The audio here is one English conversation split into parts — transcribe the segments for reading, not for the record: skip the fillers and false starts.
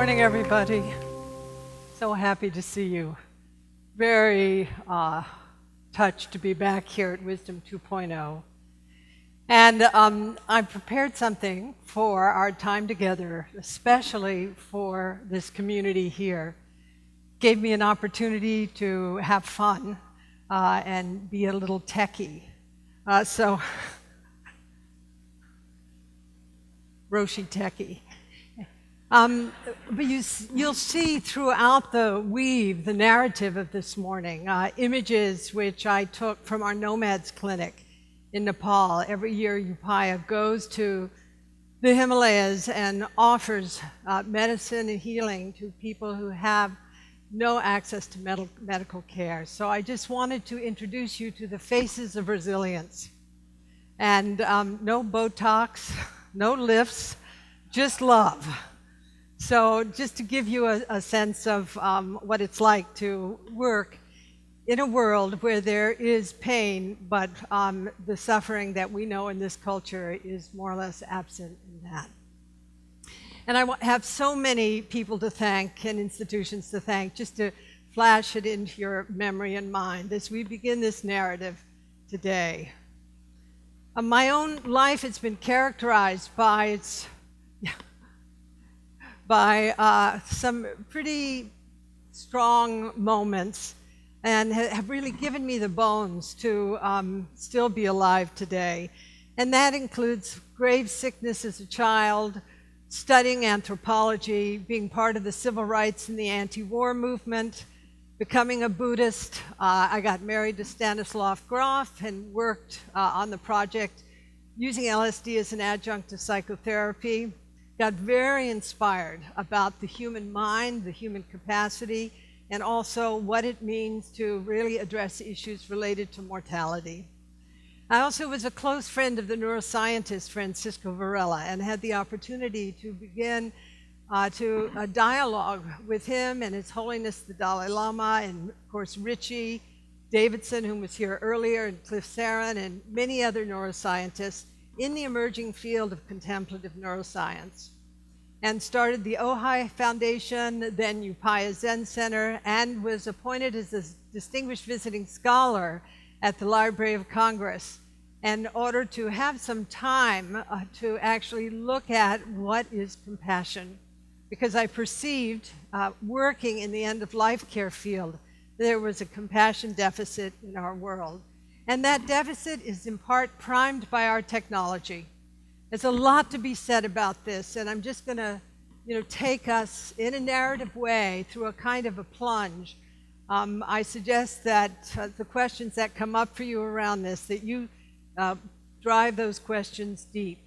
morning, everybody. So happy to see you. Very touched to be back here at Wisdom 2.0. And I prepared something for our time together, especially for this community here. Gave me an opportunity to have fun and be a little techie. Roshi techie. But you'll see throughout the weave, the narrative of this morning, images which I took from our Nomads Clinic in Nepal. Every year, Upaya goes to the Himalayas and offers medicine and healing to people who have no access to medical care. So I just wanted to introduce you to the faces of resilience. And no Botox, no lifts, just love. So just to give you a sense of what it's like to work in a world where there is pain, but the suffering that we know in this culture is more or less absent in that. And I have so many people to thank and institutions to thank, just to flash it into your memory and mind as we begin this narrative today. My own life has been characterized by some pretty strong moments and have really given me the bones to still be alive today. And that includes grave sickness as a child, studying anthropology, being part of the civil rights and the anti-war movement, becoming a Buddhist. I got married to Stanislav Grof and worked on the project using LSD as an adjunct to psychotherapy. Got very inspired about the human mind, the human capacity, and also what it means to really address issues related to mortality. I also was a close friend of the neuroscientist Francisco Varela and had the opportunity to begin a dialogue with him and His Holiness the Dalai Lama, and of course Richie Davidson, who was here earlier, and Cliff Saran, and many other neuroscientists in the emerging field of contemplative neuroscience, and started the Ojai Foundation, then Upaya Zen Center, and was appointed as a distinguished visiting scholar at the Library of Congress in order to have some time to actually look at what is compassion. Because I perceived, working in the end-of-life care field, there was a compassion deficit in our world. And that deficit is in part primed by our technology. There's a lot to be said about this, and I'm just going to take us in a narrative way through a kind of a plunge. I suggest that the questions that come up for you around this, that you drive those questions deep.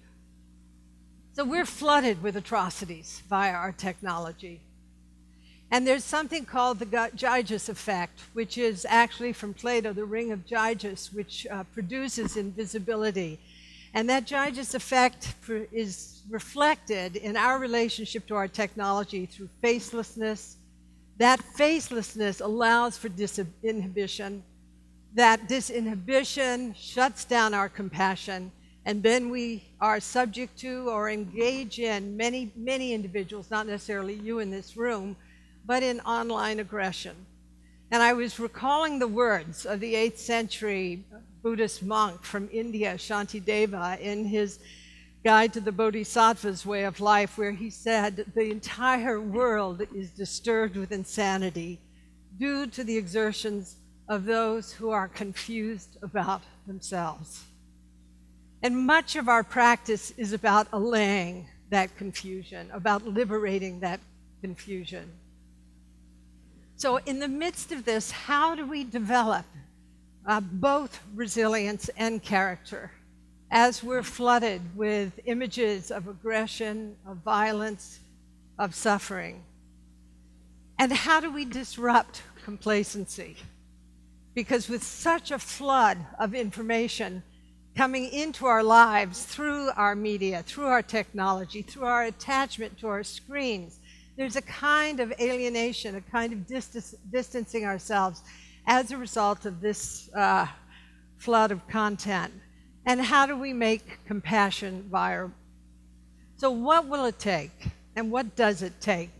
So we're flooded with atrocities via our technology. And there's something called the Gyges effect, which is actually from Plato, the ring of Gyges, which produces invisibility. And that Gyges effect is reflected in our relationship to our technology through facelessness. That facelessness allows for disinhibition. That disinhibition shuts down our compassion. And then we are subject to or engage in many, many individuals, not necessarily you in this room, but in online aggression. And I was recalling the words of the 8th century Buddhist monk from India, Shantideva, in his Guide to the Bodhisattva's Way of Life, where he said, the entire world is disturbed with insanity due to the exertions of those who are confused about themselves. And much of our practice is about allaying that confusion, about liberating that confusion. So in the midst of this, how do we develop both resilience and character as we're flooded with images of aggression, of violence, of suffering? And how do we disrupt complacency? Because with such a flood of information coming into our lives through our media, through our technology, through our attachment to our screens, there's a kind of alienation, a kind of distancing ourselves as a result of this flood of content. And how do we make compassion viable? So what will it take, and what does it take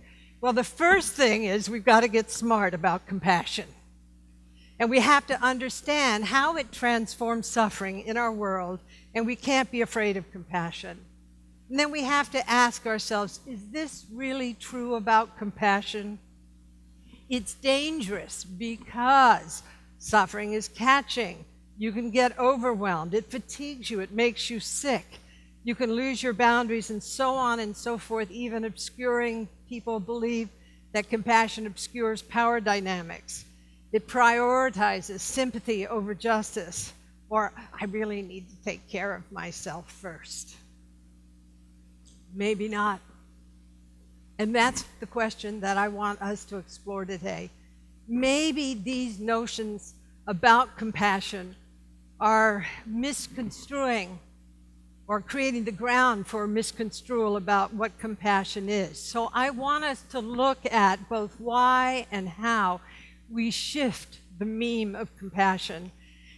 Well, the first thing is we've got to get smart about compassion. And we have to understand how it transforms suffering in our world, and we can't be afraid of compassion. And then we have to ask ourselves, is this really true about compassion? It's dangerous because suffering is catching. You can get overwhelmed. It fatigues you. It makes you sick. You can lose your boundaries and so on and so forth, even obscuring. People believe that compassion obscures power dynamics. It prioritizes sympathy over justice, or I really need to take care of myself first. Maybe not. And that's the question that I want us to explore today. Maybe these notions about compassion are misconstruing or creating the ground for misconstrual about what compassion is. So I want us to look at both why and how we shift the meme of compassion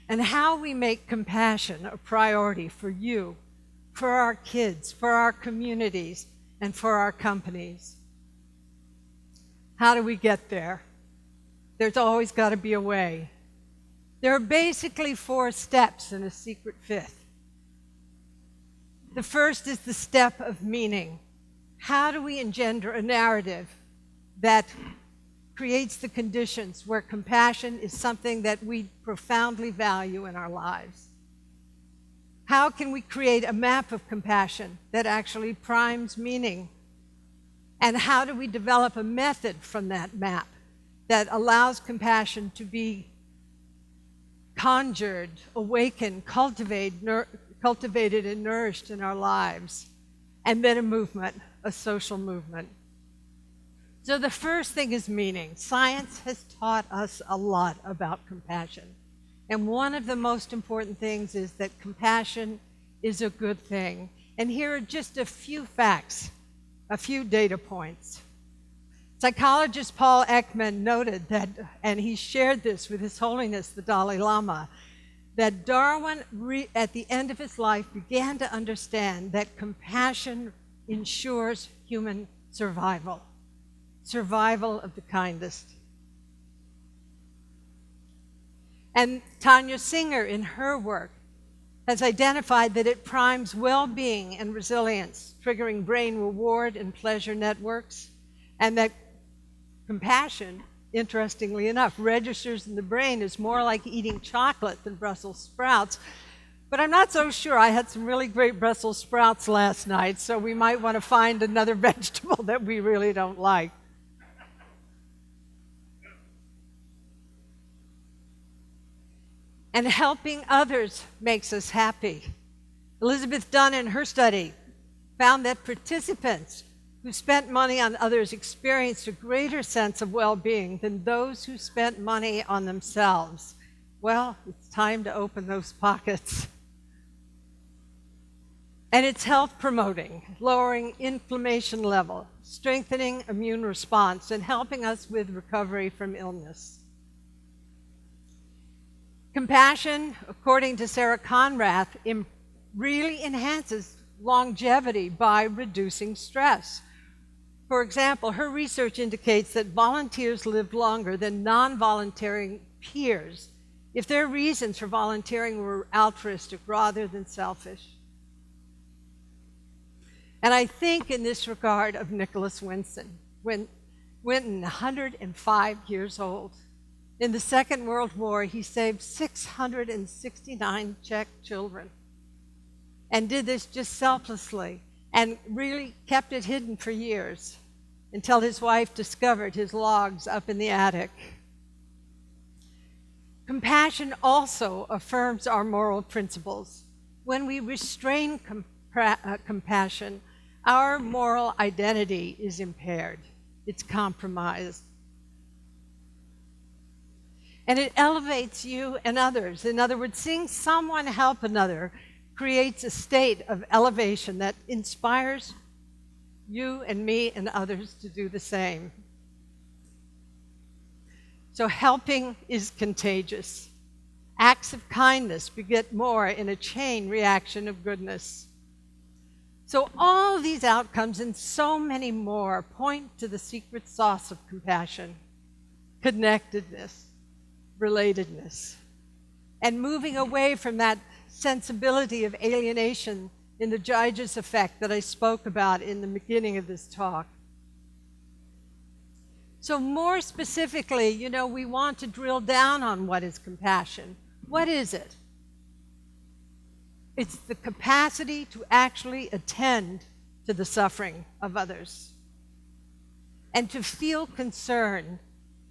and how we make compassion a priority for you, for our kids, for our communities, and for our companies. How do we get there? There's always got to be a way. There are basically 4 steps and a secret 5th. The first is the step of meaning. How do we engender a narrative that creates the conditions where compassion is something that we profoundly value in our lives? How can we create a map of compassion that actually primes meaning? And how do we develop a method from that map that allows compassion to be conjured, awakened, cultivated and nourished in our lives? And then a movement, a social movement. So the first thing is meaning. Science has taught us a lot about compassion. And one of the most important things is that compassion is a good thing. And here are just a few facts, a few data points. Psychologist Paul Ekman noted that, and he shared this with His Holiness the Dalai Lama, that Darwin, at the end of his life, began to understand that compassion ensures human survival, survival of the kindest. And Tanya Singer, in her work, has identified that it primes well-being and resilience, triggering brain reward and pleasure networks, and that compassion, interestingly enough, registers in the brain as more like eating chocolate than Brussels sprouts. But I'm not so sure. I had some really great Brussels sprouts last night, so we might want to find another vegetable that we really don't like. And helping others makes us happy. Elizabeth Dunn, in her study, found that participants who spent money on others experienced a greater sense of well-being than those who spent money on themselves. Well, it's time to open those pockets. And it's health promoting, lowering inflammation level, strengthening immune response, and helping us with recovery from illness. Compassion, according to Sarah Conrath, really enhances longevity by reducing stress. For example, her research indicates that volunteers live longer than non-volunteering peers if their reasons for volunteering were altruistic rather than selfish. And I think in this regard of Nicholas Winton, 105 years old. In the Second World War, he saved 669 Czech children and did this just selflessly and really kept it hidden for years until his wife discovered his logs up in the attic. Compassion also affirms our moral principles. When we restrain compassion, our moral identity is impaired. It's compromised. And it elevates you and others. In other words, seeing someone help another creates a state of elevation that inspires you and me and others to do the same. So helping is contagious. Acts of kindness beget more in a chain reaction of goodness. So all these outcomes and so many more point to the secret sauce of compassion: connectedness, relatedness, and moving away from that sensibility of alienation in the Gyges effect that I spoke about in the beginning of this talk. So more specifically, we want to drill down on what is compassion. What is it? It's the capacity to actually attend to the suffering of others and to feel concern.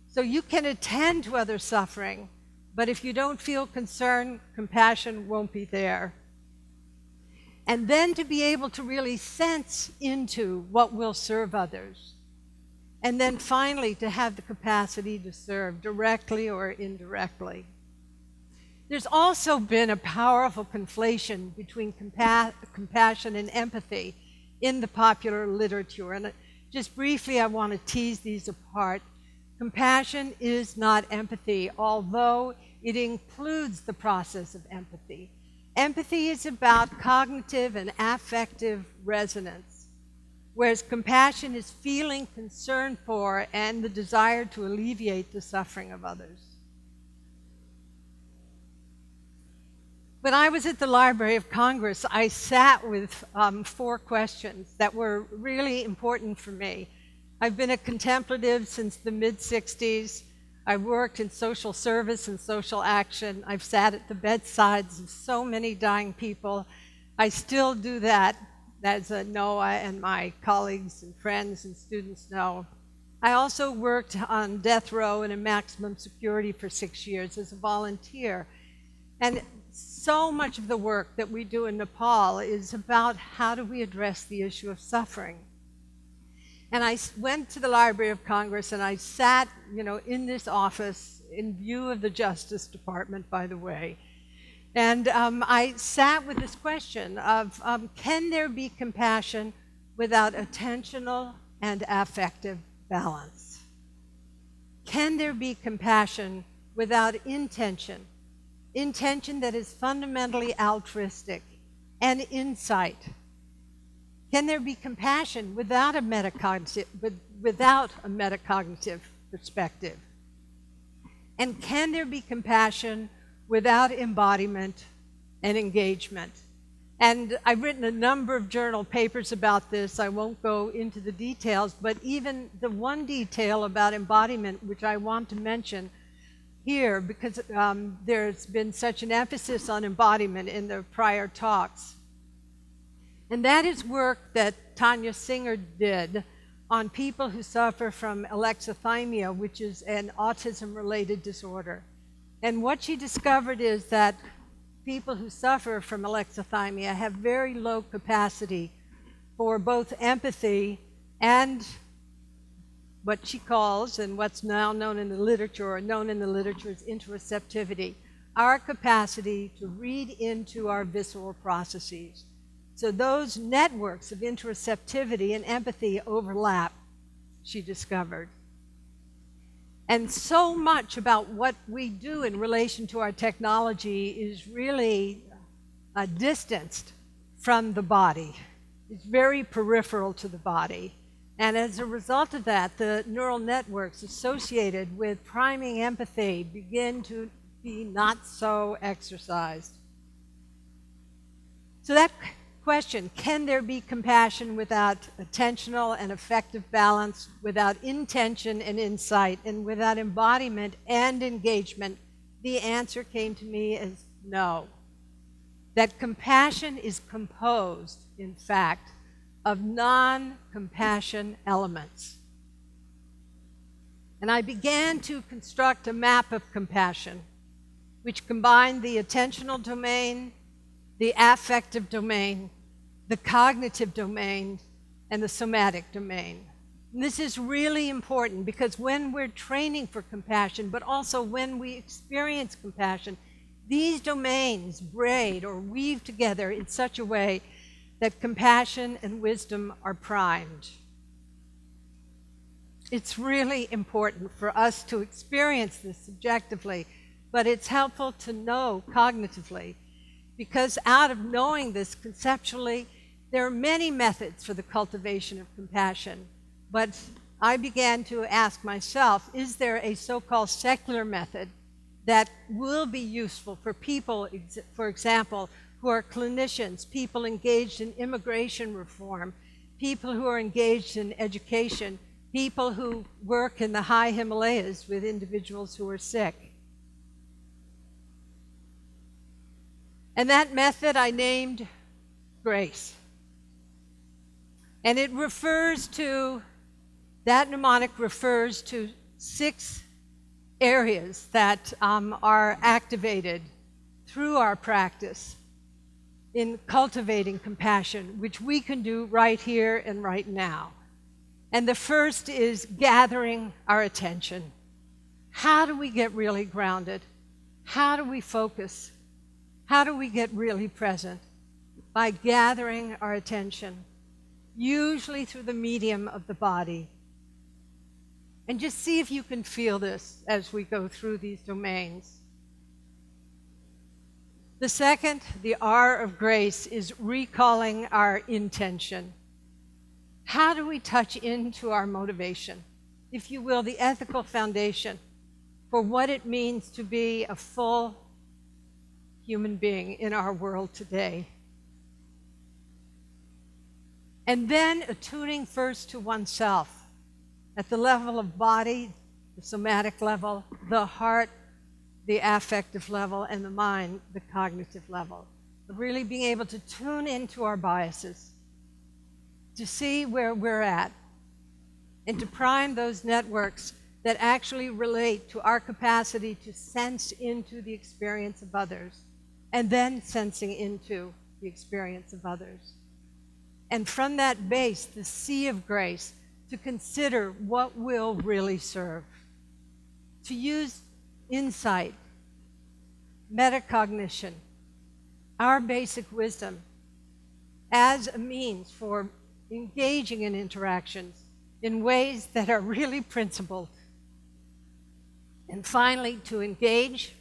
So you can attend to other suffering, but if you don't feel concern, compassion won't be there. And then to be able to really sense into what will serve others. And then finally, to have the capacity to serve directly or indirectly. There's also been a powerful conflation between compassion and empathy in the popular literature. And just briefly, I want to tease these apart. Compassion is not empathy, although it includes the process of empathy. Empathy is about cognitive and affective resonance, whereas compassion is feeling concern for and the desire to alleviate the suffering of others. When I was at the Library of Congress, I sat with 4 questions that were really important for me. I've been a contemplative since the mid-'60s. I've worked in social service and social action. I've sat at the bedsides of so many dying people. I still do that, as Noah and my colleagues and friends and students know. I also worked on death row and in maximum security for 6 years as a volunteer. And so much of the work that we do in Nepal is about how do we address the issue of suffering. And I went to the Library of Congress and I sat, in this office in view of the Justice Department, by the way. And I sat with this question of, can there be compassion without attentional and affective balance? Can there be compassion without intention? Intention that is fundamentally altruistic, and insight. Can there be compassion without a metacognitive perspective? And can there be compassion without embodiment and engagement? And I've written a number of journal papers about this. I won't go into the details, but even the one detail about embodiment, which I want to mention here, because there's been such an emphasis on embodiment in the prior talks. And that is work that Tanya Singer did on people who suffer from alexithymia, which is an autism-related disorder. And what she discovered is that people who suffer from alexithymia have very low capacity for both empathy and what she calls, and what's now known in the literature, or known in the literature as interoceptivity, our capacity to read into our visceral processes. So those networks of interoceptivity and empathy overlap, she discovered. And so much about what we do in relation to our technology is really distanced from the body. It's very peripheral to the body. And as a result of that, the neural networks associated with priming empathy begin to be not so exercised. So that question, can there be compassion without attentional and effective balance, without intention and insight, and without embodiment and engagement? The answer came to me as no. That compassion is composed, in fact, of non-compassion elements. And I began to construct a map of compassion, which combined the attentional domain, the affective domain, the cognitive domain, and the somatic domain. And this is really important because when we're training for compassion, but also when we experience compassion, these domains braid or weave together in such a way that compassion and wisdom are primed. It's really important for us to experience this subjectively, but it's helpful to know cognitively, because out of knowing this conceptually, There are many methods for the cultivation of compassion, but I began to ask myself, is there a so-called secular method that will be useful for people, for example, who are clinicians, people engaged in immigration reform, people who are engaged in education, people who work in the high Himalayas with individuals who are sick. And that method I named grace. And it refers to, that mnemonic refers to 6 areas that are activated through our practice in cultivating compassion, which we can do right here and right now. And the first is gathering our attention. How do we get really grounded? How do we focus? How do we get really present? By gathering our attention, usually through the medium of the body. And just see if you can feel this as we go through these domains. The second, the R of grace, is recalling our intention. How do we touch into our motivation, if you will, the ethical foundation for what it means to be a full human being in our world today? And then attuning first to oneself at the level of body, the somatic level, the heart, the affective level, and the mind, the cognitive level. Really being able to tune into our biases, to see where we're at, and to prime those networks that actually relate to our capacity to sense into the experience of others, and then sensing into the experience of others. And from that base, the sea of grace, to consider what will really serve. To use insight, metacognition, our basic wisdom, as a means for engaging in interactions in ways that are really principled. And finally, to engage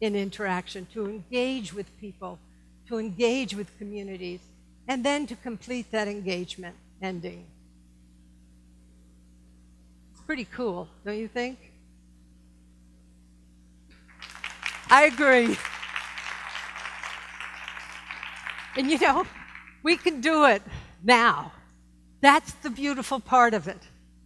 in interaction, to engage with people, to engage with communities, and then to complete that engagement ending. It's pretty cool, don't you think? I agree. And you know, we can do it now. That's the beautiful part of it.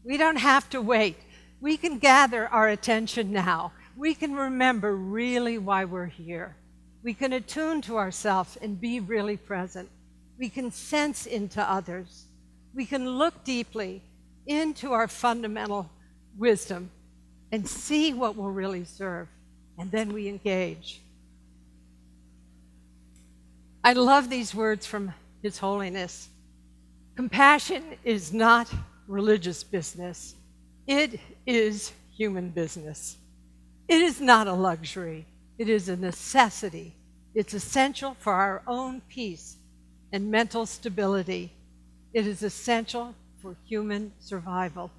We don't have to wait. We can gather our attention now. We can remember really why we're here. We can attune to ourselves and be really present. We can sense into others. We can look deeply into our fundamental wisdom and see what will really serve. And then we engage. I love these words from His Holiness. Compassion is not religious business. It is human business. It is not a luxury. It is a necessity. It's essential for our own peace and mental stability. It is essential for human survival.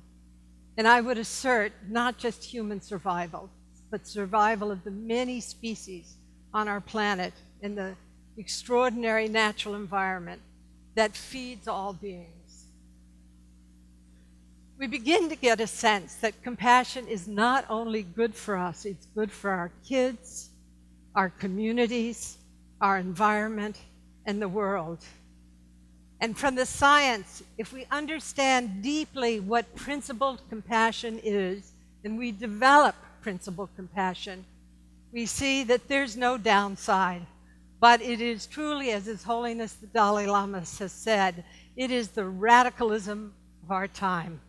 And I would assert not just human survival, but survival of the many species on our planet in the extraordinary natural environment that feeds all beings. We begin to get a sense that compassion is not only good for us, it's good for our kids, our communities, our environment, and the world. And from the science, if we understand deeply what principled compassion is, and we develop principled compassion, we see that there's no downside. But it is truly, as His Holiness the Dalai Lama has said, it is the radicalism of our time.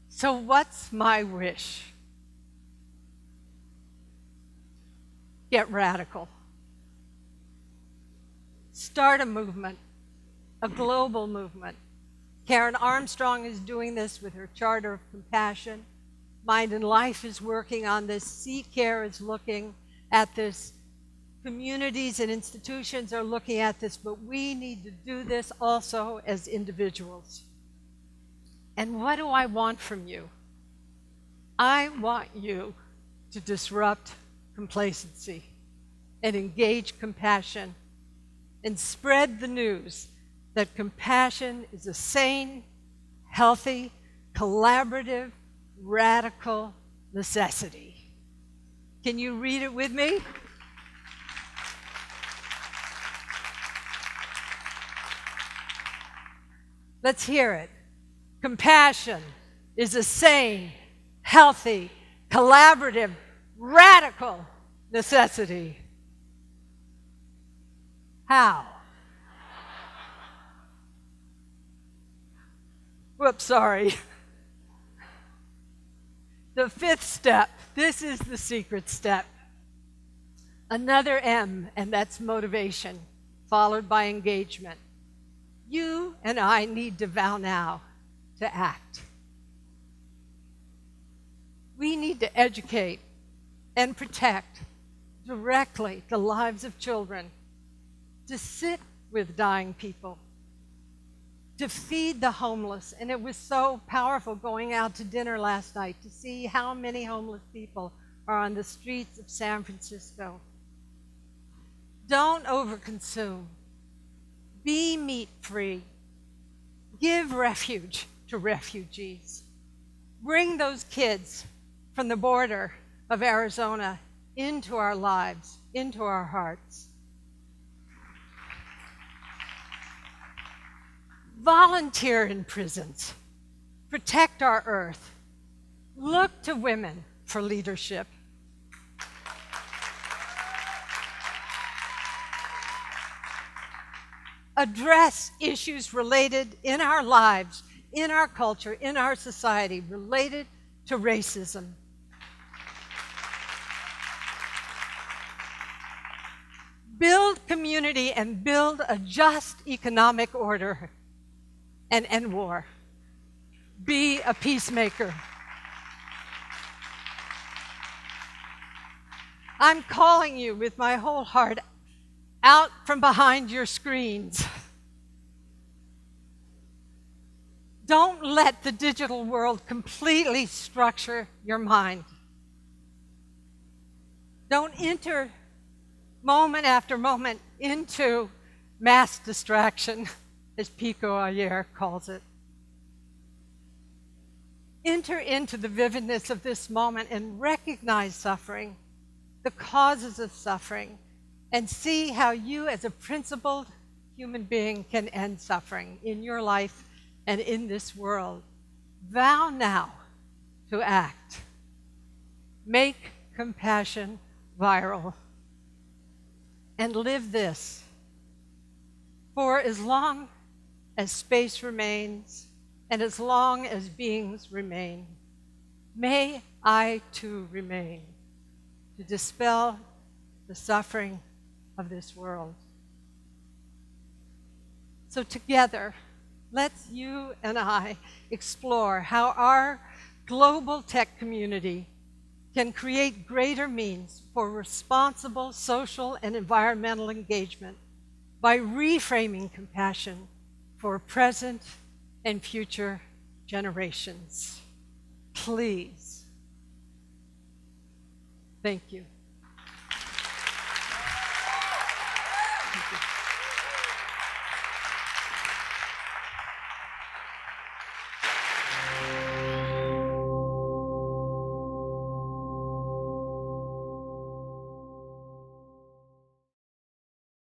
So what's my wish? Get radical. Start a movement, a global movement. Karen Armstrong is doing this with her Charter of Compassion. Mind and Life is working on this. C-Care is looking at this. Communities and institutions are looking at this, but we need to do this also as individuals. And what do I want from you? I want you to disrupt complacency and engage compassion and spread the news that compassion is a sane, healthy, collaborative, radical necessity. Can you read it with me? Let's hear it. Compassion is a sane, healthy, collaborative, radical necessity. How? Whoops, sorry. The fifth step, this is the secret step. Another M, and that's motivation, followed by engagement. You and I need to vow now to act. We need to educate and protect directly the lives of children, to sit with dying people, to feed the homeless. And it was so powerful going out to dinner last night to see how many homeless people are on the streets of San Francisco. Don't overconsume. Be meat-free. Give refuge to refugees. Bring those kids from the border of Arizona into our lives, into our hearts. Volunteer in prisons. Protect our earth. Look to women for leadership. Address issues related in our lives, in our culture, in our society, related to racism. Build community and build a just economic order and end war. Be a peacemaker. I'm calling you with my whole heart out from behind your screens. Don't let the digital world completely structure your mind. Don't enter moment after moment into mass distraction, as Pico Ayer calls it. Enter into the vividness of this moment and recognize suffering, the causes of suffering, and see how you as a principled human being can end suffering in your life and in this world. Vow now to act. Make compassion viral. And live this. For as long as space remains, and as long as beings remain, may I too remain to dispel the suffering of this world. So together, let's you and I explore how our global tech community can create greater means for responsible social and environmental engagement by reframing compassion for present and future generations. Please. Thank you.